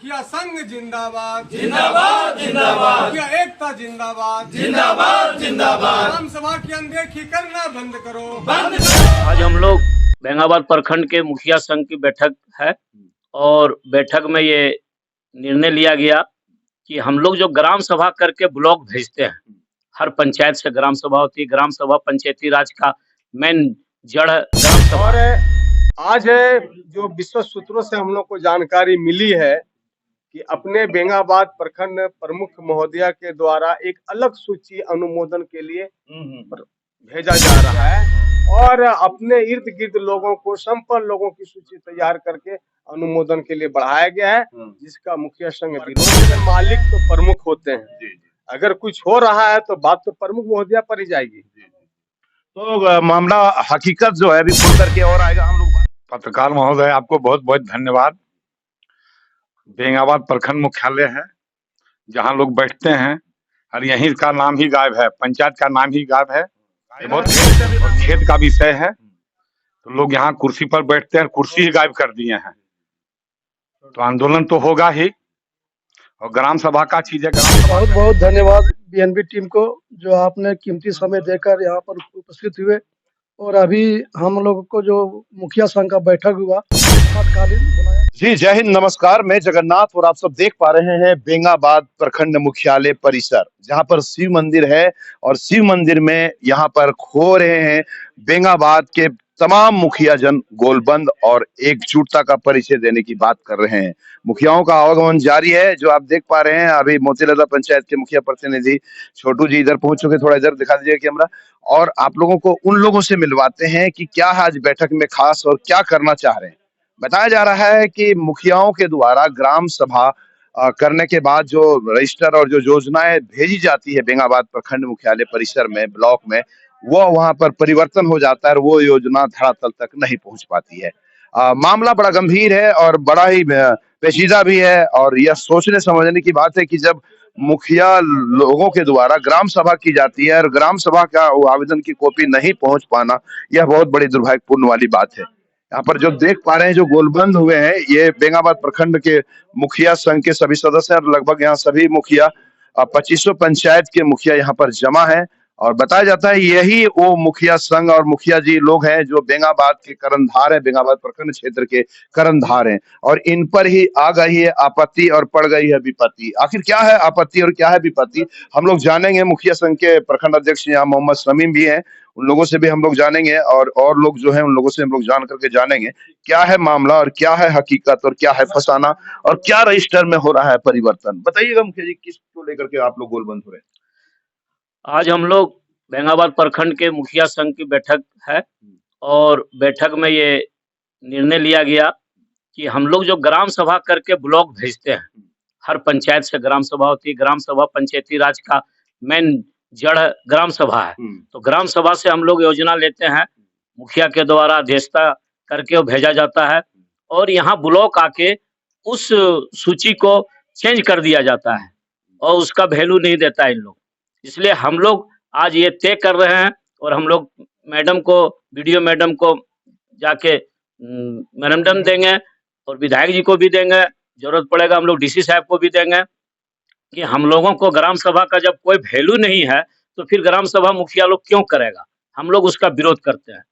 मुखिया संघ जिंदाबाद जिंदाबाद जिंदाबाद, मुखिया एकता जिंदाबाद जिंदाबाद जिंदाबाद, ग्राम सभा की अनदेखी करना बंद करो, बंद करो। आज हम लोग बेंगाबाद प्रखंड के मुखिया संघ की बैठक है और बैठक में ये निर्णय लिया गया कि हम लोग जो ग्राम सभा करके ब्लॉक भेजते हैं, हर पंचायत से ग्राम सभा होती है। ग्राम सभा पंचायती राज का मेन जड़ ग्राम सभा। और आज जो विश्व सूत्रों से हम लोग को जानकारी मिली है कि अपने बेंगाबाद प्रखंड प्रमुख महोदया के द्वारा एक अलग सूची अनुमोदन के लिए भेजा जा रहा है और अपने इर्द गिर्द लोगों को, संपन्न लोगों की सूची तैयार करके अनुमोदन के लिए बढ़ाया गया है, जिसका मुखिया संघ विरोध है। मालिक तो प्रमुख होते हैं, अगर कुछ हो रहा है तो बात तो प्रमुख महोदया पर ही जाएगी। तो मामला हकीकत जो है अभी खुल करके और आएगा। हम लोग पत्रकार महोदय, आपको बहुत बहुत धन्यवाद। बेंगाबाद प्रखंड मुख्यालय है जहां लोग बैठते हैं और यहीं का नाम ही गायब है, पंचायत का नाम ही गायब है। ये बहुत खेद का विषय है। तो लोग यहाँ कुर्सी पर बैठते हैं, कुर्सी ही गायब कर दिए हैं। तो आंदोलन तो होगा ही। और ग्राम सभा का चीज है, ग्राम सभा बहुत बहुत धन्यवाद बीएनबी टीम को, जो आपने कीमती समय देकर यहाँ पर उपस्थित हुए। और अभी हम लोगों को जो मुखिया संघ का बैठक हुआ तत्कालीन बुलाया। जी, जय हिंद, नमस्कार। मैं जगन्नाथ और आप सब देख पा रहे हैं बेंगाबाद प्रखंड मुख्यालय परिसर, जहां पर शिव मंदिर है और शिव मंदिर में यहाँ पर खो रहे हैं बेंगाबाद के तमाम मुखिया जन गोलबंद और एकजुटता का परिचय देने की बात कर रहे हैं। मुखियाओं का आवागमन जारी है, जो आप देख पा रहे हैं। अभी मोतीलदा पंचायत के मुखिया प्रतिनिधि छोटू जी इधर पहुंच चुके, थोड़ा इधर दिखा दीजिए कैमरा, और आप लोगों को उन लोगों से मिलवाते हैं कि क्या है आज बैठक में खास और क्या करना चाह रहे हैं। बताया जा रहा है कि मुखियाओं के द्वारा ग्राम सभा करने के बाद जो रजिस्टर और जो योजनाएं भेजी जाती है बेंगाबाद प्रखंड मुख्यालय परिसर में, ब्लॉक में, वो वहां पर परिवर्तन हो जाता है और वो योजना धरातल तक नहीं पहुंच पाती है। मामला बड़ा गंभीर है और बड़ा ही पेचीदा भी है। और यह सोचने समझने की बात है कि जब मुखिया लोगों के द्वारा ग्राम सभा की जाती है और ग्राम सभा का वो आवेदन की कॉपी नहीं पहुंच पाना, यह बहुत बड़ी दुर्भाग्यपूर्ण वाली बात है। यहाँ पर जो देख पा रहे हैं, जो गोलबंद हुए हैं, ये बेंगाबाद प्रखंड के मुखिया संघ के सभी सदस्य हैं। लगभग यहाँ सभी मुखिया 2500 पंचायत के मुखिया यहाँ पर जमा है। और बताया जाता है यही वो मुखिया संघ और मुखिया जी लोग हैं जो बेंगाबाद के कर्णधार हैं, बेंगाबाद प्रखंड क्षेत्र के कर्णधार हैं। और इन पर ही आ गई है आपत्ति और पड़ गई है विपत्ति। आखिर क्या है आपत्ति और क्या है विपत्ति, हम लोग जानेंगे। मुखिया संघ के प्रखंड अध्यक्ष यहाँ मोहम्मद शमीम भी हैं, उन लोगों से भी हम लोग जानेंगे। और लोग जो हैं उन लोगों से हम लोग जान करके जानेंगे क्या है मामला और क्या है हकीकत और क्या है फसाना और क्या रजिस्टर में हो रहा है परिवर्तन। बताइएगा मुखिया जी, किसको लेकर के आप लोग गोलबंद हो रहे हैं? आज हम लोग बेंगाबाद प्रखंड के मुखिया संघ की बैठक है और बैठक में ये निर्णय लिया गया कि हम लोग जो ग्राम सभा करके ब्लॉक भेजते हैं, हर पंचायत से ग्राम सभा होती है। ग्राम सभा पंचायती राज का मेन जड़ ग्राम सभा है। तो ग्राम सभा से हम लोग योजना लेते हैं, मुखिया के द्वारा अध्यक्षता करके वो भेजा जाता है और यहाँ ब्लॉक आके उस सूची को चेंज कर दिया जाता है और उसका वैल्यू नहीं देता है इन लोग। इसलिए हम लोग आज ये तय कर रहे हैं और हम लोग मैडम को, वीडियो मैडम को जाके मेमोरेंडम देंगे और विधायक जी को भी देंगे, जरूरत पड़ेगा हम लोग डीसी साहब को भी देंगे कि हम लोगों को ग्राम सभा का जब कोई वैल्यू नहीं है तो फिर ग्राम सभा मुखिया लोग क्यों करेगा। हम लोग उसका विरोध करते हैं।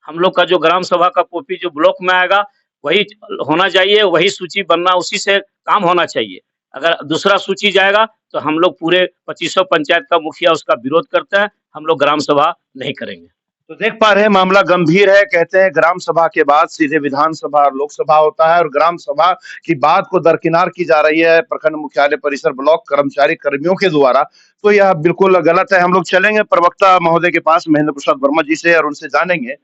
हम लोग का जो ग्राम सभा का कॉपी जो ब्लॉक में आएगा वही होना चाहिए, वही सूची बनना, उसी से काम होना चाहिए। अगर दूसरा सूची जाएगा तो हम लोग पूरे 2500 पंचायत का मुखिया उसका विरोध करते हैं, हम लोग ग्राम सभा नहीं करेंगे। तो देख पा रहे हैं मामला गंभीर है। कहते हैं ग्राम सभा के बाद सीधे विधानसभा और लोकसभा होता है और ग्राम सभा की बात को दरकिनार की जा रही है प्रखंड मुख्यालय परिसर ब्लॉक कर्मचारी कर्मियों के द्वारा। तो यह बिल्कुल गलत है। हम लोग चलेंगे प्रवक्ता महोदय के पास, महेंद्र प्रसाद वर्मा जी से, और उनसे जानेंगे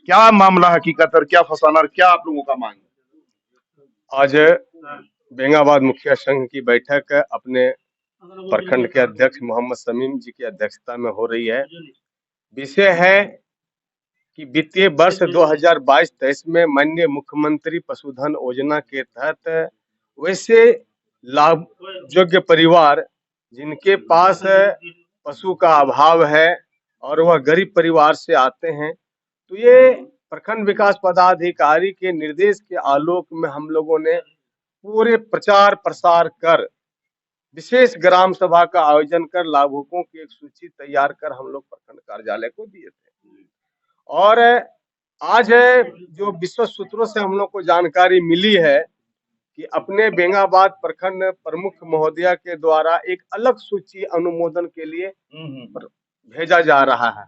क्या मामला हकीकत और क्या फसाना और क्या आप लोगों का मांग है। आज बेंगाबाद मुखिया संघ की बैठक अपने प्रखंड के अध्यक्ष मोहम्मद शमीम जी की अध्यक्षता में हो रही है। विषय है कि वित्तीय वर्ष 2022-23 में माननीय मुख्यमंत्री पशुधन योजना के तहत वैसे लाभ योग्य परिवार जिनके पास पशु का अभाव है और वह गरीब परिवार से आते हैं, तो ये प्रखंड विकास पदाधिकारी के निर्देश के आलोक में हम लोगों ने पूरे प्रचार प्रसार कर विशेष ग्राम सभा का आयोजन कर लाभुकों की एक सूची तैयार कर हम लोग प्रखंड कार्यालय को दिए थे। और आज जो विश्व सूत्रों से हम लोग को जानकारी मिली है कि अपने बेंगाबाद प्रखंड प्रमुख महोदया के द्वारा एक अलग सूची अनुमोदन के लिए भेजा जा रहा है।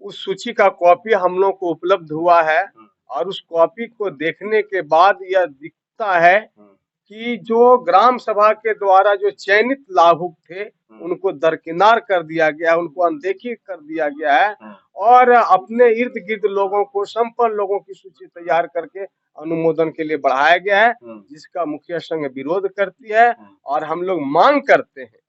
उस सूची का कॉपी हम लोग को उपलब्ध हुआ है और उस कॉपी को देखने के बाद यह दिखता है कि जो ग्राम सभा के द्वारा जो चयनित लाभुक थे उनको दरकिनार कर दिया गया, उनको अनदेखी कर दिया गया है और अपने इर्द गिर्द लोगों को संपन्न लोगों की सूची तैयार करके अनुमोदन के लिए बढ़ाया गया है, जिसका मुखिया संघ विरोध करती है। और हम लोग मांग करते हैं,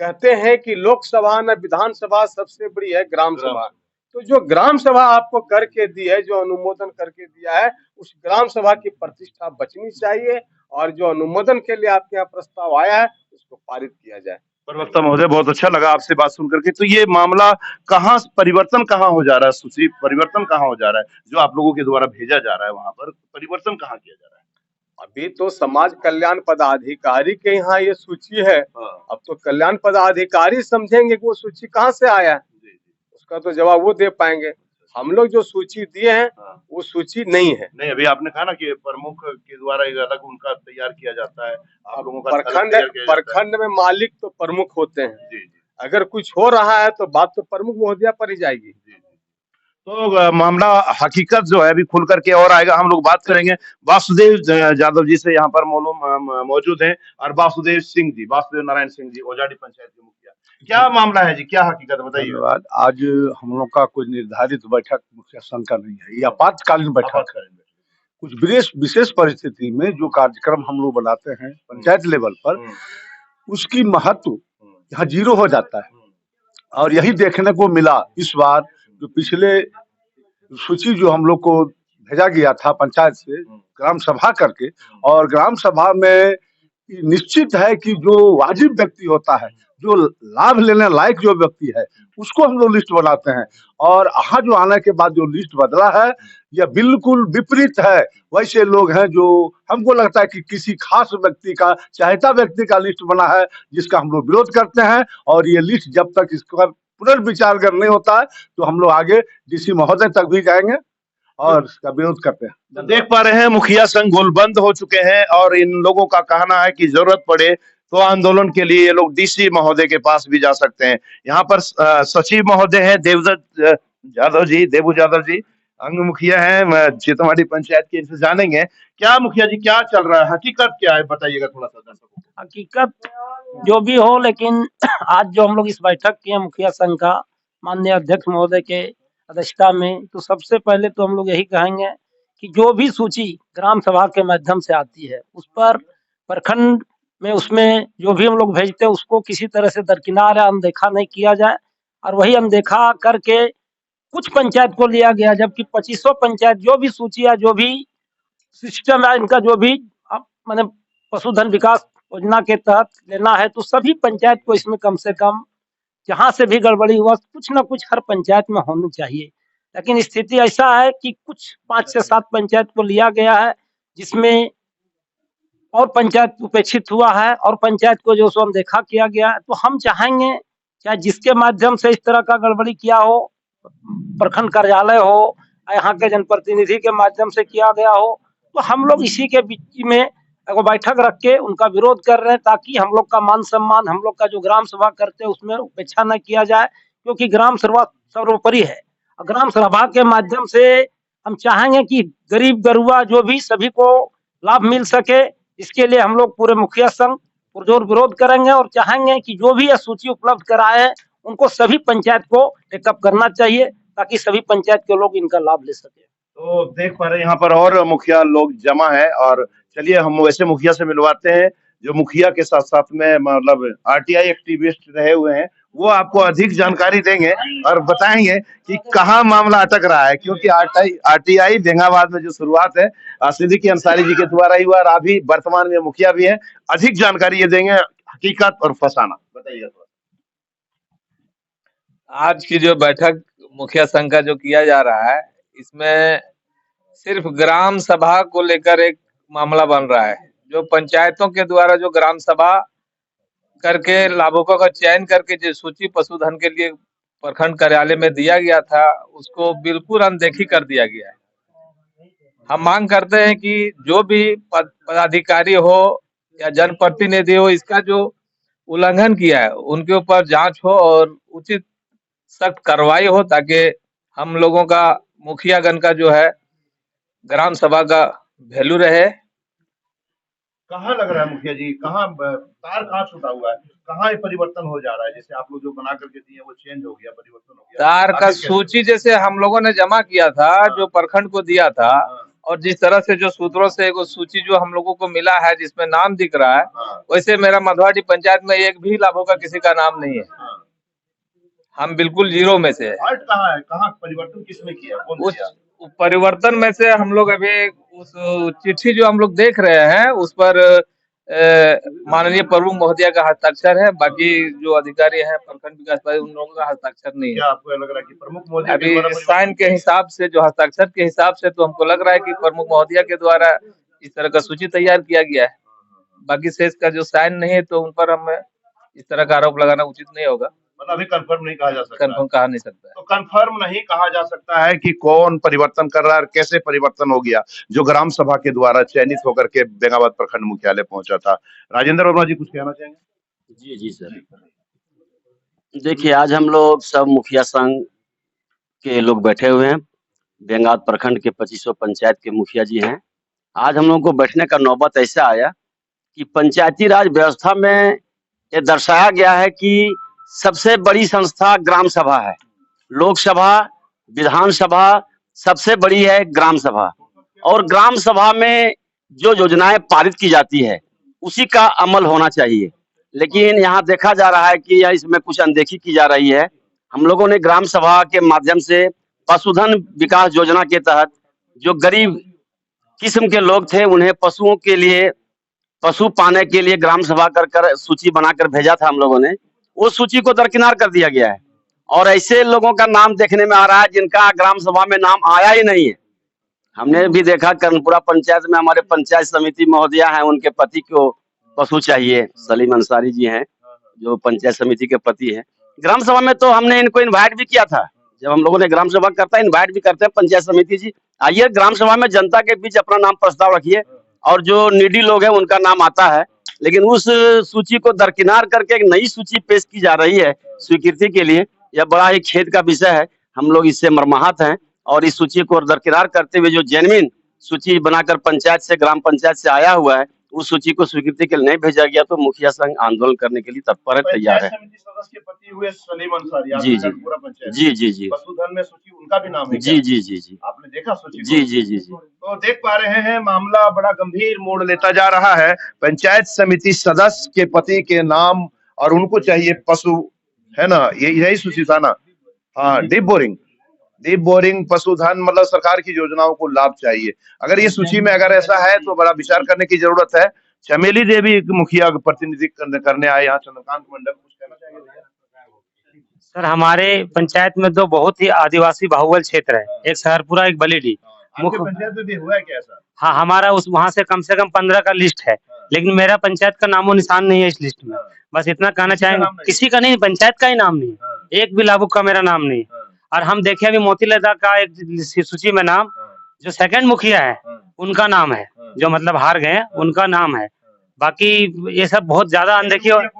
कहते हैं कि लोकसभा न विधानसभा सबसे बड़ी है ग्राम सभा। तो जो ग्राम सभा आपको करके दी है, जो अनुमोदन करके दिया है, उस ग्राम सभा की प्रतिष्ठा बचनी चाहिए और जो अनुमोदन के लिए आपके यहाँ प्रस्ताव आया है उसको पारित किया जाए। प्रवक्ता महोदय, बहुत अच्छा लगा आपसे बात सुन करके। तो ये मामला परिवर्तन कहाँ हो जा रहा है, सूची परिवर्तन कहाँ हो जा रहा है, जो आप लोगों के द्वारा भेजा जा रहा है वहां पर परिवर्तन कहाँ किया जा रहा है? अभी तो समाज कल्याण पदाधिकारी के यहाँ ये सूची है। अब तो कल्याण पदाधिकारी समझेंगे कि वो सूची कहाँ से आया है, उसका तो जवाब वो दे पाएंगे। हम लोग जो सूची दिए हैं वो सूची नहीं है। नहीं, अभी आपने कहा ना कि प्रमुख के द्वारा एक अलग उनका तैयार किया जाता है, आप लोगों का प्रखंड में मालिक तो प्रमुख होते हैं। अगर कुछ हो रहा है तो बात तो प्रमुख महोदया पर ही जाएगी। तो मामला हकीकत जो है अभी खुल करके और आएगा। हम लोग बात करेंगे वासुदेव यादव जी से, यहाँ पर मौजूद हैं, और वासुदेव नारायण सिंह जी, ओजाडी पंचायत के मुखिया। क्या मामला है जी, क्या हकीकत बताइए। धन्यवाद। आज हम लोग का कोई निर्धारित बैठक मुखिया संघ का नहीं है, ये आपातकालीन बैठक है। कुछ विशेष परिस्थिति में जो कार्यक्रम हम लोग बनाते हैं पंचायत लेवल पर, उसकी महत्व यहाँ जीरो हो जाता है। और यही देखने को मिला इस बार, जो पिछले सूची जो हम लोग को भेजा गया था पंचायत से ग्राम सभा करके, और ग्राम सभा में निश्चित है कि जो वाजिब व्यक्ति होता है, जो लाभ लेने लायक जो व्यक्ति है, उसको हम लोग लिस्ट बनाते हैं। और यहाँ जो आने के बाद जो लिस्ट बदला है, यह बिल्कुल विपरीत है। वैसे लोग हैं जो हमको लगता है कि किसी खास व्यक्ति का, चाहता व्यक्ति का लिस्ट बना है, जिसका हम लोग विरोध करते हैं। और ये लिस्ट जब तक इसका पुनर्विचार अगर नहीं होता है तो हम लोग आगे डीसी महोदय तक भी जाएंगे और इसका विरोध करते हैं। तो देख पा रहे हैं मुखिया संघ गोलबंद हो चुके हैं और इन लोगों का कहना है कि जरूरत पड़े तो आंदोलन के लिए ये लोग डीसी महोदय के पास भी जा सकते हैं। यहाँ पर सचिव महोदय है देबू यादव जी, अंग मुखिया है सीतामढ़ी पंचायत के, इनसे जानेंगे क्या मुखिया जी क्या चल रहा है, हकीकत क्या है, बताइएगा थोड़ा सा दर्शकों को। हकीकत जो भी हो, लेकिन आज जो हम लोग इस बैठक किए मुखिया संघ का माननीय अध्यक्ष महोदय के अध्यक्षता में, तो सबसे पहले तो हम लोग यही कहेंगे कि जो भी सूची ग्राम सभा के माध्यम से आती है उस पर प्रखंड में, उसमें जो भी हम लोग भेजते हैं उसको किसी तरह से दरकिनार या अनदेखा नहीं किया जाए। और वही अनदेखा करके कुछ पंचायत को लिया गया, जबकि 2500 पंचायत जो भी सूची या जो भी सिस्टम है इनका, जो भी माने पशुधन विकास योजना के तहत लेना है, तो सभी पंचायत को इसमें कम से कम जहां से भी गड़बड़ी हुआ कुछ ना कुछ हर पंचायत में होनी चाहिए। लेकिन स्थिति ऐसा है कि कुछ 5 से 7 पंचायत को लिया गया है, जिसमें और पंचायत उपेक्षित हुआ है और पंचायत को जो सो अनदेखा किया गया है। तो हम चाहेंगे चाहे जिसके माध्यम से इस तरह का गड़बड़ी किया हो, प्रखंड कार्यालय हो, यहाँ के जनप्रतिनिधि के माध्यम से किया गया हो, तो हम लोग इसी के बीच में एक बैठक रख के उनका विरोध कर रहे हैं, ताकि हम लोग का मान सम्मान, हम लोग का जो ग्राम सभा करते हैं उसमें उपेक्षा न किया जाए, क्योंकि ग्राम सभा सर्वोपरि है। ग्राम सभा के माध्यम से हम चाहेंगे कि गरीब गरुआ जो भी सभी को लाभ मिल सके, इसके लिए हम लोग पूरे मुखिया संघ पुरजोर विरोध करेंगे और चाहेंगे कि जो भी यह सूची उपलब्ध कराए हैं उनको सभी पंचायत को टेकअप करना चाहिए, ताकि सभी पंचायत के लोग इनका लाभ ले सके। तो देख पा रहे हैं यहाँ पर और मुखिया लोग जमा है, और चलिए हम वैसे मुखिया से मिलवाते हैं जो मुखिया के साथ साथ में मतलब आरटीआई एक्टिविस्ट रहे हुए हैं। वो आपको अधिक जानकारी देंगे और बताएंगे कि कहाँ मामला अटक रहा है, क्योंकि आरटीआई बेंगाबाद में जो शुरुआत है सिद्दीकी अंसारी जी के द्वारा ही हुआ, और अभी वर्तमान में मुखिया भी है। अधिक जानकारी ये देंगे, हकीकत और फसाना, बताइए। आज की जो बैठक मुखिया संघ का जो किया जा रहा है, इसमें सिर्फ ग्राम सभा को लेकर एक मामला बन रहा है। जो पंचायतों के द्वारा जो ग्राम सभा करके लाभुकों का चयन करके जो सूची पशुधन के लिए प्रखंड कार्यालय में दिया गया था, उसको बिल्कुल अनदेखी कर दिया गया है। हम मांग करते हैं कि जो भी पदाधिकारी हो या जनप्रतिनिधि हो, इसका जो उल्लंघन किया है उनके ऊपर जांच हो और उचित सख्त कार्रवाई हो, ताकि हम लोगों का मुखियागण का जो है ग्राम सभा का वैल्यू रहे। कहाँ लग रहा है मुखिया जी, तार कहाँ छूटा हुआ है, कहाँ ये परिवर्तन हो जा रहा है? जैसे आप लोग जो बना करके दिए वो चेंज हो गया, परिवर्तन हो गया, तार का आगे कैसे? सूची जैसे हम लोगों ने जमा किया था, जो प्रखंड को दिया था, और जिस तरह से जो सूत्रों से एक सूची जो हम लोगों को मिला है जिसमें नाम दिख रहा है, वैसे मेरा मधुवाडी पंचायत में एक भी लाभुक का किसी का नाम नहीं है। हम बिल्कुल जीरो में से है। फॉल्ट कहाँ है, कहाँ परिवर्तन किसने किया, कौन उस किया? परिवर्तन में से हम लोग अभी उस चिट्ठी जो हम लोग देख रहे हैं उस पर माननीय प्रमुख महोदया का हस्ताक्षर है, बाकी जो अधिकारी हैं प्रखंड विकास अधिकारी उन लोगों का हस्ताक्षर नहीं है। क्या आपको लग रहा है कि प्रमुख महोदया के अभी द्वारा साइन के हिसाब से, जो हस्ताक्षर के हिसाब से, तो हमको लग रहा है कि प्रमुख महोदया के द्वारा इस तरह का सूची तैयार किया गया है। बाकी शेष का जो साइन नहीं है तो उन पर हमें इस तरह का आरोप लगाना उचित नहीं होगा। मतलब अभी कंफर्म नहीं कहा जा सकता, कंफर्म कहा नहीं सकता है। तो कंफर्म नहीं कहा जा सकता है कि कौन परिवर्तन कर रहा है और कैसे परिवर्तन हो गया जो ग्राम सभा के द्वारा चयनित होकर के बेंगाबाद प्रखंड मुख्यालय पहुंचा था। राजेंद्र वर्मा जी कुछ कहना चाहेंगे? जी जी सर, देखिए आज हम लोग सब मुखिया संघ के लोग बैठे हुए हैं। बेंगाबाद प्रखंड के 2500 पंचायत के मुखिया जी हैं। आज हम लोगों को बैठने का नौबत ऐसा आया कि पंचायती राज व्यवस्था में ये दर्शाया गया है कि सबसे बड़ी संस्था ग्राम सभा है। लोकसभा, विधानसभा सबसे बड़ी है ग्राम सभा, और ग्राम सभा में जो योजनाएं पारित की जाती है उसी का अमल होना चाहिए। लेकिन यहाँ देखा जा रहा है कि इसमें कुछ अनदेखी की जा रही है। हम लोगों ने ग्राम सभा के माध्यम से पशुधन विकास योजना के तहत जो गरीब किस्म के लोग थे उन्हें पशुओं के लिए, पशु पाने के लिए ग्राम सभा कर सूची बनाकर भेजा था हम लोगों ने। उस सूची को दरकिनार कर दिया गया है और ऐसे लोगों का नाम देखने में आ रहा है जिनका ग्राम सभा में नाम आया ही नहीं है। हमने भी देखा कर्णपुरा पंचायत में हमारे पंचायत समिति महोदया हैं, उनके पति को पशु चाहिए, सलीम अंसारी जी हैं जो पंचायत समिति के पति हैं। ग्राम सभा में तो हमने इनको इन्वाइट भी किया था। जब हम लोगों ने ग्राम सभा करता है इन्वाइट भी करते हैं, पंचायत समिति जी आइए ग्राम सभा में जनता के बीच अपना नाम प्रस्ताव रखिए, और जो नीडी लोग हैं उनका नाम आता है। लेकिन उस सूची को दरकिनार करके एक नई सूची पेश की जा रही है स्वीकृति के लिए। यह बड़ा ही खेद का विषय है। हम लोग इससे मर्माहत हैं और इस सूची को दरकिनार करते हुए जो जेन्युइन सूची बनाकर पंचायत से, ग्राम पंचायत से आया हुआ है, उस सूची को स्वीकृति के लिए नहीं भेजा गया तो मुखिया संघ आंदोलन करने के लिए तत्पर है, तैयार है। पंचायत समिति सदस्य के पति हुए सलीम अंसारी, जी जी पूरा पंचायत जी जी जी पशुधन में सूची उनका भी नाम है जी जी जी जी आपने देखा सूची जी जी जी जी। तो देख पा रहे हैं मामला बड़ा गंभीर मोड़ लेता जा रहा है। पंचायत समिति सदस्य के पति के नाम और उनको चाहिए पशु, है ना, यही सूची था ना? हाँ, डीप बोरिंग पशुधन, मतलब सरकार की योजनाओं को लाभ चाहिए। अगर ये सूची में अगर ऐसा है तो बड़ा विचार करने की जरूरत है। चमेली देवी मुखिया प्रतिनिधित्व करने आए यहाँ, चंद्रकांत मंडल, कुछ कहना चाहेंगे भैया? सर हमारे पंचायत में तो बहुत ही आदिवासी बाहुल्य क्षेत्र है, एक सहरपुरा, एक बलीडी। आपके पंचायत में भी हुआ है क्या ऐसा? हाँ, हमारा उस वहाँ से कम 15 का लिस्ट है, लेकिन मेरा पंचायत का नामो निशान नहीं है इस लिस्ट में। बस इतना कहना चाहेंगे, किसी का नहीं, पंचायत का ही नाम नहीं, एक भी लाभुक का मेरा नाम नहीं। और हम देखे अभी मोती लता का एक सूची में नाम, जो सेकंड मुखिया है उनका नाम है, जो मतलब हार गए उनका नाम है। बाकी ये सब बहुत ज्यादा अनदेखी, और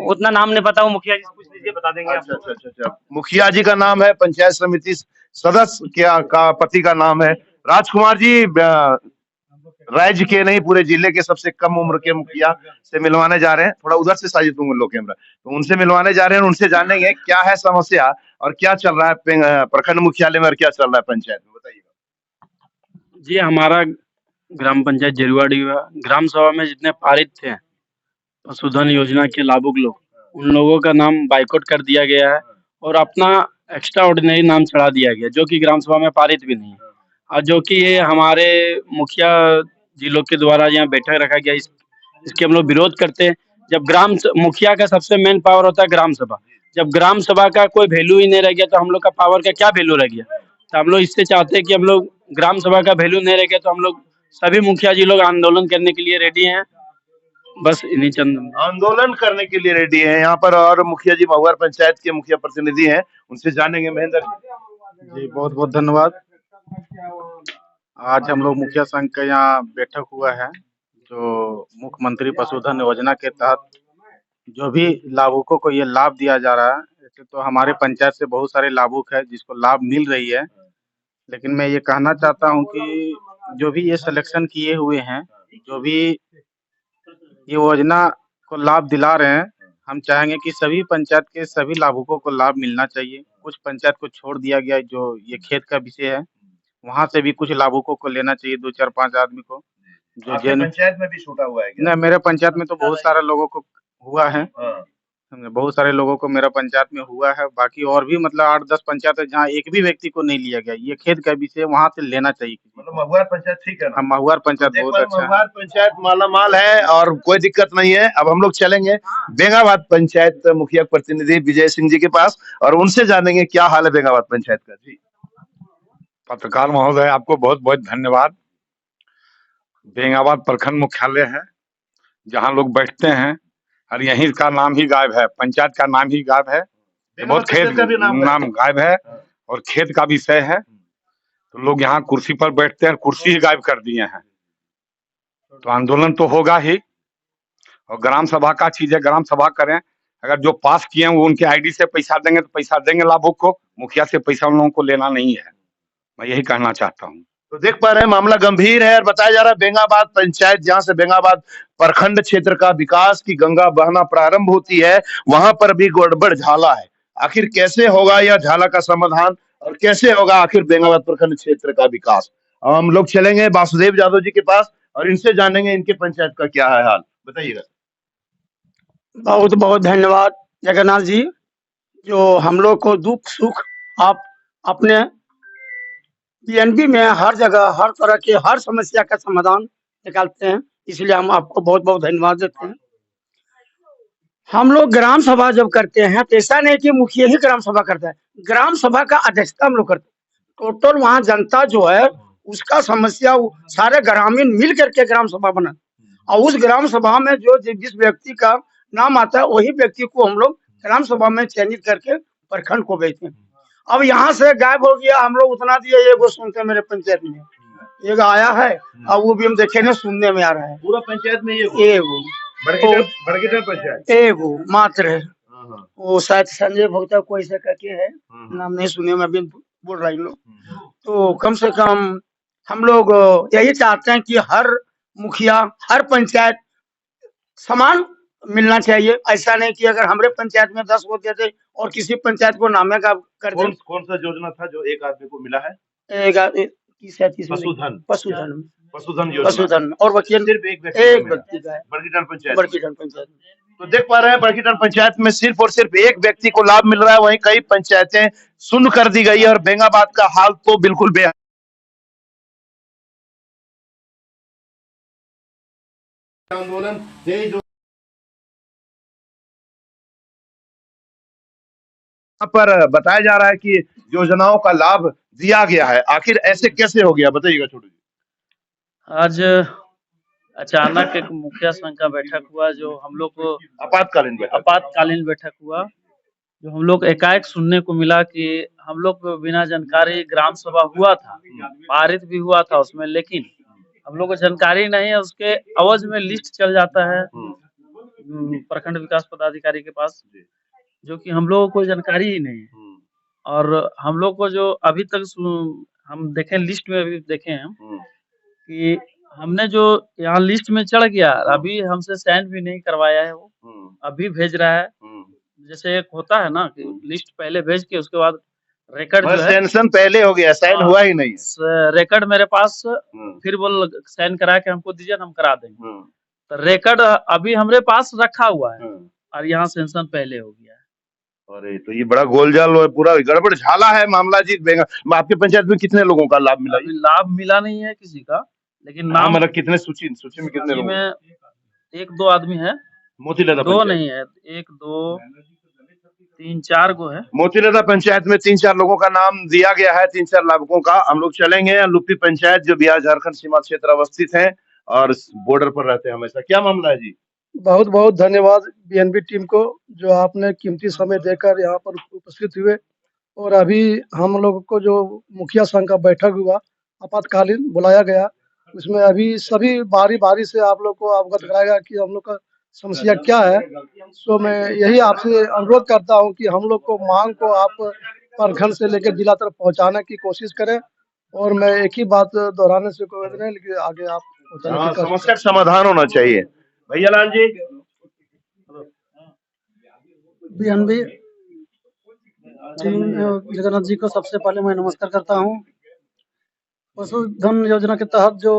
उतना नाम नहीं पता, वो मुखिया जी से पूछ लीजिए, बता देंगे। अच्छा, मुखिया जी का नाम है, पंचायत समिति सदस्य का पति का नाम है राजकुमार जी। राज्य के नहीं पूरे जिले के सबसे कम उम्र के मुखिया से मिलवाने जा रहे हैं। थोड़ा उधर से साजिद लो कैमरा, तो उनसे मिलवाने जा रहे हैं, उनसे जानेंगे क्या है समस्या और क्या चल रहा है प्रखंड मुख्यालय में और क्या चल रहा है पंचायत में, बताइएगा। जी, हमारा ग्राम पंचायत जरुआडी ग्राम सभा में जितने पारित थे पशुधन योजना के लाभुक लोग, उन लोगों का नाम बाइकआउट कर दिया गया है और अपना एक्स्ट्रा ऑर्डिनरी नाम चढ़ा दिया गया, जो कि ग्राम सभा में पारित भी नहीं है। और जो कि ये हमारे मुखिया जी लोग के द्वारा यहाँ बैठक रखा गया, इसके हम लोग विरोध करते हैं। जब मुखिया का सबसे मेन पावर होता है ग्राम सभा, जब ग्राम सभा का कोई वैल्यू ही नहीं रह गया तो हम लोग का पावर का क्या वैल्यू रह गया? तो हम लोग इससे चाहते हैं कि हम लोग ग्राम सभा का वैल्यू नहीं रह गया तो हम लोग सभी मुखिया जी लोग आंदोलन करने के लिए रेडी हैं। बस इन्हीं चंद आंदोलन करने के लिए रेडी हैं यहाँ पर। और मुखिया जी महुआर पंचायत के मुखिया प्रतिनिधि हैं, उनसे जानेंगे। महेंद्र जी बहुत बहुत धन्यवाद। आज हम लोग मुखिया संघ का यहाँ बैठक हुआ है, जो मुख्यमंत्री पशुधन योजना के तहत जो भी लाभुकों को ये लाभ दिया जा रहा है। ऐसे तो हमारे पंचायत से बहुत सारे लाभुक है जिसको लाभ मिल रही है, लेकिन मैं ये कहना चाहता हूँ कि जो भी ये सिलेक्शन किए हुए हैं, जो भी ये योजना को लाभ दिला रहे हैं, हम चाहेंगे कि सभी पंचायत के सभी लाभुकों को लाभ मिलना चाहिए। कुछ पंचायत को छोड़ दिया गया है, जो ये खेत का विषय है, वहाँ से भी कुछ लाभुकों को लेना चाहिए, 2 4 5 आदमी को। जो आपके पंचायत में भी छूटा हुआ है क्या? नहीं, मेरे पंचायत में तो बहुत सारे लोगों को हुआ है। हाँ। बहुत सारे लोगों को मेरा पंचायत में हुआ है। बाकी और भी मतलब 8-10 पंचायत है जहाँ एक भी व्यक्ति को नहीं लिया गया। ये खेत का विषय वहाँ से लेना चाहिए। मतलब महुआर पंचायत ठीक है ना? हम महुआर पंचायत बहुत अच्छा है। महुआर पंचायत मालामाल है और कोई दिक्कत नहीं है। अब हम लोग चलेंगे बेंगाबाद पंचायत मुखिया प्रतिनिधि विजय सिंह जी के पास और उनसे जानेंगे क्या हाल है बेंगाबाद पंचायत का। जी पत्रकार महोदय, आपको बहुत बहुत धन्यवाद। बेंगाबाद प्रखंड मुख्यालय है जहाँ लोग बैठते हैं, और यहीं का नाम ही गायब है, पंचायत का नाम ही गायब है। बहुत खेत का भी नाम गायब है और खेत का विषय है, तो लोग यहाँ कुर्सी पर बैठते हैं, कुर्सी ही गायब कर दिए हैं। तो आंदोलन तो होगा ही, और ग्राम सभा का चीज है, ग्राम सभा करें। अगर जो पास किए हैं वो उनके आईडी से पैसा देंगे तो पैसा देंगे लाभुक को, मुखिया से पैसा उन लोगों को लेना नहीं है। मैं यही कहना चाहता हूँ। तो देख पा रहे हैं मामला गंभीर है और बताया जा रहा है बेंगाबाद पंचायत जहां से बेंगाबाद प्रखंड क्षेत्र का विकास की गंगा बहना प्रारंभ होती है, वहां पर भी गड़बड़ झाला है। आखिर कैसे होगा यह झाला का समाधान और कैसे होगा आखिर बेंगाबाद प्रखंड क्षेत्र का विकास? अब हम लोग चलेंगे वासुदेव यादव जी के पास और इनसे जानेंगे इनके पंचायत का क्या है हाल। बताइएगा। बहुत बहुत धन्यवाद जगन्नाथ जी, जो हम लोग को दुख सुख आप अपने पीएनबी में हर जगह हर तरह के हर समस्या का समाधान निकालते हैं, इसलिए हम आपको बहुत बहुत धन्यवाद देते हैं। हम लोग ग्राम सभा जब करते हैं तो ऐसा नहीं कि मुखिया ही ग्राम सभा करता है, ग्राम सभा का अध्यक्षता हम लोग करते हैं। टोटल वहाँ जनता जो है उसका समस्या सारे ग्रामीण मिल करके ग्राम सभा बना, और उस ग्राम सभा में जो जिस व्यक्ति का नाम आता है वही व्यक्ति को हम लोग ग्राम सभा में चयनित करके प्रखंड को भेजते हैं। अब यहाँ से गायब हो गया, हम लोग उतना दिए, ये वो सुनते मेरे पंचायत में एक आया है, और वो भी हम देखे ना सुनने में आ रहा है। पूरा पंचायत में एगो मात्र है, वो शायद संजय भोक्ता कोई से करके है, नाम नहीं सुने में अभी बोल रहा हूँ। तो कम से कम हम लोग यही चाहते हैं कि हर मुखिया हर पंचायत समान मिलना चाहिए। ऐसा नहीं कि अगर हमारे पंचायत में 10 वोट देते और किसी पंचायत को नामे का कर दे। कौन सा योजना था जो एक आदमी को मिला है? पशुधन और वकील सिर्फ एक व्यक्ति का है, बड़कीटान पंचायत। बड़कीटान पंचायत। तो देख पा रहे हैं बड़कीटान पंचायत में सिर्फ और सिर्फ एक व्यक्ति को लाभ मिल रहा है, वहीं कई पंचायतें सुन्न कर दी गई है और बेंगाबाद का हाल तो बिल्कुल बेहाल। आंदोलन पर बताया जा रहा है कि योजनाओं का लाभ दिया गया है, आखिर ऐसे कैसे हो गया बताइएगा छोटू जी। आज अचानक एक मुखिया संघ का बैठक हुआ, जो हम लोग को आपातकालीन बैठक हुआ, जो हम लोग एकाएक सुनने को मिला कि हम लोग को बिना जानकारी ग्राम सभा हुआ था, पारित भी हुआ था उसमें, लेकिन हम लोग को जानकारी नहीं है। उसके अवज में लिस्ट चल जाता है प्रखंड विकास पदाधिकारी के पास, जो कि हम लोगों को जानकारी ही नहीं है। और हम लोग को जो अभी तक हम देखें लिस्ट में अभी देखे हैं कि हमने जो यहाँ लिस्ट में चढ़ गया, अभी हमसे साइन भी नहीं करवाया है, वो अभी भेज रहा है। जैसे एक होता है ना कि लिस्ट पहले भेज के उसके बाद रिकॉर्ड जो है सेंक्शन पहले हो गया, साइन हुआ ही नहीं, रिकॉर्ड मेरे पास, फिर बोल साइन करा के हमको दीजिए, हम करा देंगे। तो रिकॉर्ड अभी हमारे पास रखा हुआ है और यहाँ सेंक्शन पहले हो गया है। अरे तो ये बड़ा गोलजाल और पूरा गड़बड़ झाला है मामला जी। आपके पंचायत में कितने लोगों का लाभ मिला? लाभ मिला नहीं है किसी का, लेकिन नाम मतलब कितने सूची में कितने लोग? 1-2 आदमी है, मोतीलाल 2 नहीं है, 1 2 3-4 गो है। मोतीलेदा पंचायत में 3-4 लोगों का नाम दिया गया है, 3-4 लाभुकों का। हम लोग चलेंगे लुप्पी पंचायत जो बिहार झारखंड सीमा क्षेत्र अवस्थित है और बॉर्डर पर रहते हैं हमेशा। क्या मामला है जी? बहुत बहुत धन्यवाद बीएनबी टीम को, जो आपने कीमती समय देकर यहाँ पर उपस्थित हुए। और अभी हम लोग को जो मुखिया संघ का बैठक हुआ, आपातकालीन बुलाया गया, उसमें अभी सभी बारी बारी से आप लोग को अवगत कराएगा कि हम लोग का समस्या क्या है। तो मैं यही आपसे अनुरोध करता हूं कि हम लोग को मांग को आप प्रखंड से लेकर जिला तक पहुंचाने की कोशिश करें। और मैं एक ही बात दोहराने से कोई नहीं, लेकिन आगे आप पहुंचाने की कोशिश समस्या का समाधान होना चाहिए। भैया लाल जी, बीएनबी टीम जगन्नाथ जी को सबसे पहले मैं नमस्कार करता हूँ। पशुधन योजना के तहत जो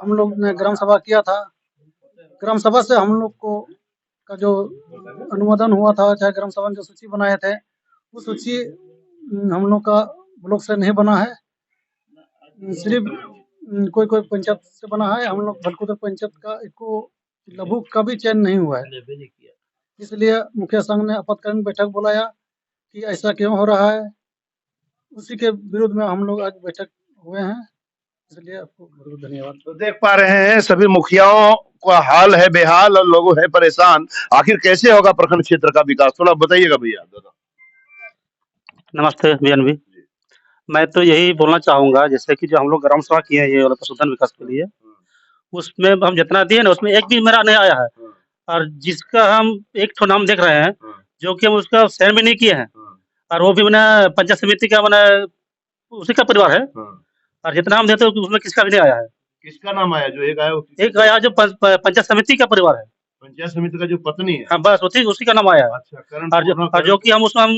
हम लोग ने ग्राम सभा किया था, ग्राम सभा से हम लोग को का जो अनुमोदन हुआ था, चाहे ग्राम सभा ने जो सूची बनाए थे, वो सूची हम लोग का ब्लॉक से नहीं बना है, सिर्फ कोई कोई पंचायत से बना है। हम लोग भटकुदर पंचायत का एको लघु का भी चयन नहीं हुआ है। इसलिए मुखिया संघ ने आपातकालीन बैठक बुलाया कि ऐसा क्यों हो रहा है। उसी के विरोध में हम लोग आज बैठक हुए हैं, इसलिए आपको बहुत धन्यवाद। तो देख पा रहे हैं सभी मुखियाओं का हाल है बेहाल और लोग हैं परेशान। आखिर कैसे होगा प्रखंड क्षेत्र का विकास, थोड़ा बताइएगा भैया। दादा नमस्ते बीएनबी। मैं तो यही बोलना चाहूंगा, जैसे कि जो हम लोग ग्राम सभा किए हैं ये वाला पशुधन विकास के लिए, उसमें हम जितना दिए ना उसमें एक भी मेरा नहीं आया है। और जिसका हम एक ठो नाम देख रहे हैं जो कि हम उसका चयन भी नहीं किए हैं, और वो भी मैंने पंचायत समिति का मैंने उसी का परिवार है। और जितना हम देते हैं उसमें किसका भी नहीं आया है। किसका नाम आया? जो एक आया एक आया जो पंचायत समिति का परिवार है, पंचायत समिति का जो पत्नी है। हाँ बस उसी का नाम आया है। अच्छा, और जो कि हम उसमें हम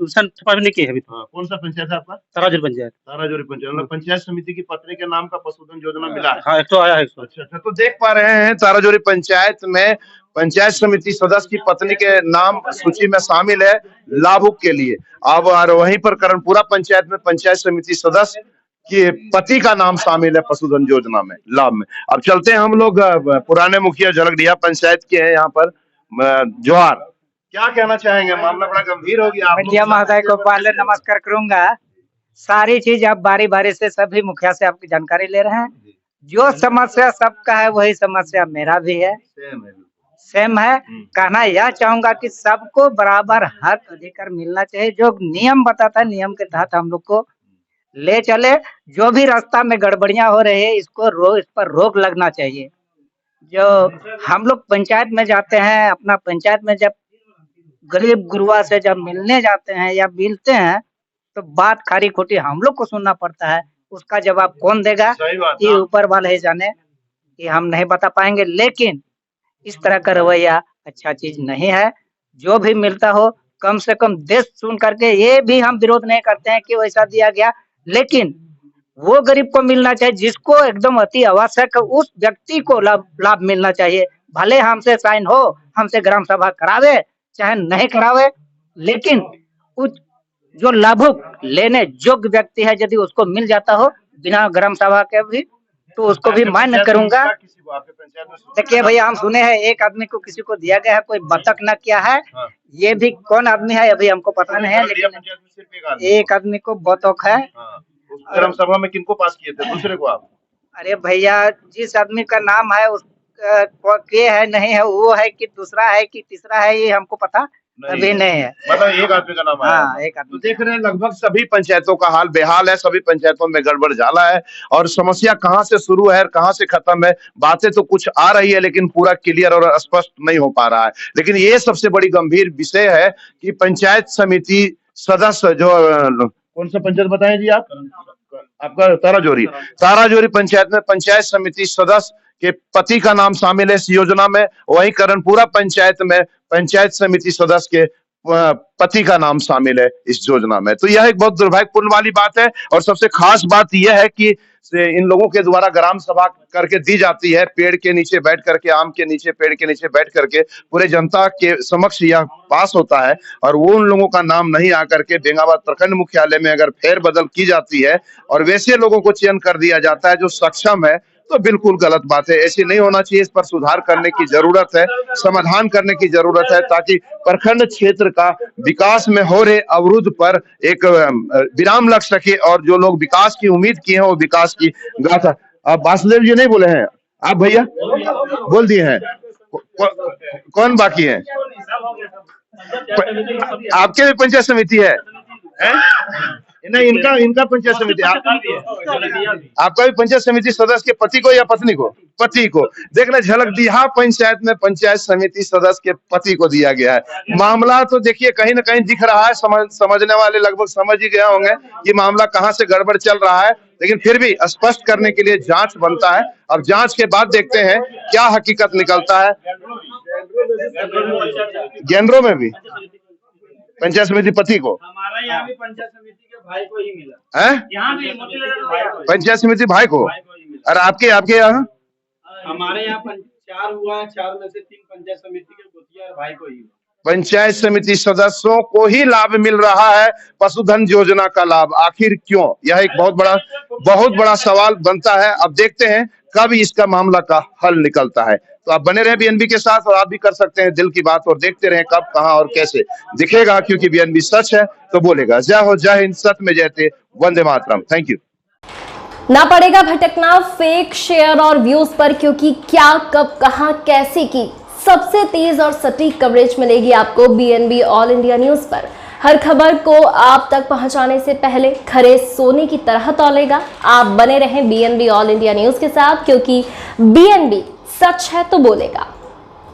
छपा भी नहीं किए हैं अभी। कौन सा पंचायत है आपका? ताराजुर पंचायत। ताराजुरी पंचायत, मतलब पंचायत समिति की पत्नी के नाम का पशुधन योजना मिला है। हाँ 100 आया है। अच्छा, तो देख पा रहे हैं ताराजुरी पंचायत में पंचायत समिति सदस्य की पत्नी के नाम सूची में शामिल है लाभुक के लिए। अब वहीं पर करणपुरा पंचायत में पंचायत समिति सदस्य के पति का नाम शामिल है पशुधन योजना में लाभ में। अब चलते हैं हम लोग पुराने मुखिया झलकडिया पंचायत के हैं यहाँ पर जोहार। क्या कहना चाहेंगे? मामला बड़ा गंभीर हो गया। मुखिया महोदय को पहले नमस्कार करूंगा। सारी चीज आप बारी बारी से सभी मुखिया से आपकी जानकारी ले रहे हैं। जो समस्या सबका है वही समस्या मेरा भी है, सेम है। कहना यह चाहूंगा कि सबको बराबर हक अधिकार मिलना चाहिए। जो नियम बताता है नियम के तहत हम लोग को ले चले। जो भी रास्ता में गड़बड़ियां हो रही है इस पर रोक लगना चाहिए। जो हम लोग पंचायत में जाते हैं, अपना पंचायत में जब गरीब गुरुआ से जब मिलने जाते हैं या मिलते हैं तो बात खारी खोटी हम लोग को सुनना पड़ता है। उसका जवाब कौन देगा ये ऊपर वाले ही जाने, कि हम नहीं बता पाएंगे। लेकिन इस तरह का रवैया अच्छा चीज नहीं है। जो भी मिलता हो कम से कम देश सुन करके, ये भी हम विरोध नहीं करते हैं कि वैसा दिया गया, लेकिन वो गरीब को मिलना चाहिए जिसको एकदम अति आवश्यक है, उस व्यक्ति को लाभ मिलना चाहिए। भले हमसे साइन हो, हमसे ग्राम सभा करावे चाहे नहीं करावे, लेकिन उस जो लाभुक लेने योग्य व्यक्ति है यदि उसको मिल जाता हो बिना ग्राम सभा के भी, तो उसको भी मान्य करूंगा। देखिए भैया, हम सुने हैं एक आदमी को किसी को दिया गया है, कोई बतख न किया है। ये भी कौन आदमी है अभी हमको पता नहीं है, लेकिन एक आदमी को बतख है। ग्राम सभा में किनको पास किए थे? दूसरे को आप? अरे भैया, जिस आदमी का नाम है उस के है नहीं है, वो है कि दूसरा है कि तीसरा है, ये हमको पता अभी नहीं है। मतलब एक आदमी का नाम है। हाँ, एक आदमी। तो देख रहे हैं लगभग सभी पंचायतों का हाल बेहाल है, सभी पंचायतों में गड़बड़ झाला है। और समस्या कहाँ से शुरू है और कहाँ से खत्म है, बातें तो कुछ आ रही है लेकिन पूरा क्लियर और स्पष्ट नहीं हो पा रहा है। लेकिन ये सबसे बड़ी गंभीर विषय है कि पंचायत समिति सदस्य जो कौन सा पंचायत बताएं जी आप? आपका ताराजोरी पंचायत में पंचायत समिति सदस्य के पति का नाम शामिल है इस योजना में। वहीं करणपुरा पंचायत में पंचायत समिति सदस्य के पति का नाम शामिल है इस योजना में। तो यह एक बहुत दुर्भाग्यपूर्ण वाली बात है। और सबसे खास बात यह है कि इन लोगों के द्वारा ग्राम सभा करके दी जाती है, पेड़ के नीचे बैठ करके, आम के नीचे, पेड़ के नीचे बैठ करके पूरे जनता के समक्ष यह पास होता है। और वो उन लोगों का नाम नहीं आकर के बेंगाबाद प्रखंड मुख्यालय में अगर फेरबदल की जाती है और वैसे लोगों को चयन कर दिया जाता है जो सक्षम है, तो बिल्कुल गलत बात है। ऐसे नहीं होना चाहिए। इस पर सुधार करने की जरूरत है, समाधान करने की जरूरत है, ताकि प्रखंड क्षेत्र का विकास में हो रहे अवरुद्ध पर एक विराम लग सके और जो लोग विकास की उम्मीद किए हैं वो विकास की गाथा। अब वासुदेव जी नहीं बोले हैं, आप भैया बोल दिए हैं। कौन बाकी है? आपके भी पंचायत समिति है? नहीं, इनका पंचायत समिति आपका भी पंचायत समिति सदस्य के पति को या पत्नी को? पति को। देखना झलक दिया पंचायत में पंचायत समिति सदस्य के पति को दिया गया है। मामला तो देखिए कहीं ना कहीं दिख रहा है, समझने वाले लगभग समझ ही गए होंगे कि मामला कहां से गड़बड़ चल रहा है, लेकिन फिर भी स्पष्ट करने के लिए जांच बनता है। अब जांच के बाद देखते हैं क्या हकीकत निकलता है। गेंद्रो में भी पंचायत समिति पति को, हमारा यहाँ भी पंचायत समिति के भाई को ही मिला है? यहाँ भी पंचायत समिति भाई को। और आपके यहाँ? हमारे यहाँ 4 हुआ है, 4 में से 3 पंचायत समिति के गोतिया और भाई को ही। पंचायत समिति सदस्यों को ही लाभ मिल रहा है पशुधन योजना का लाभ, आखिर क्यों? यह एक बहुत बड़ा सवाल बनता है। अब देखते हैं कब इसका मामला का हल निकलता है। तो आप बने रहे बीएनबी के साथ और आप भी कर सकते हैं दिल की बात और देखते रहे कब, कहां और कैसे दिखेगा, क्योंकि बीएनबी सच है तो बोलेगा। जय हो, जय हिंद, सत्य में जयते, वंदे मातरम। Thank you. ना पड़ेगा भटकना फेक शेयर और व्यूज पर, क्योंकि क्या, कब, कहां, कैसे की सबसे तेज और सटीक कवरेज मिलेगी आपको बीएनबी ऑल इंडिया न्यूज पर। हर खबर को आप तक पहुंचाने से पहले खरे सोने की तरह तौलेगा। आप बने रहें बीएनबी ऑल इंडिया न्यूज के साथ, क्योंकि बीएनबी सच है तो बोलेगा।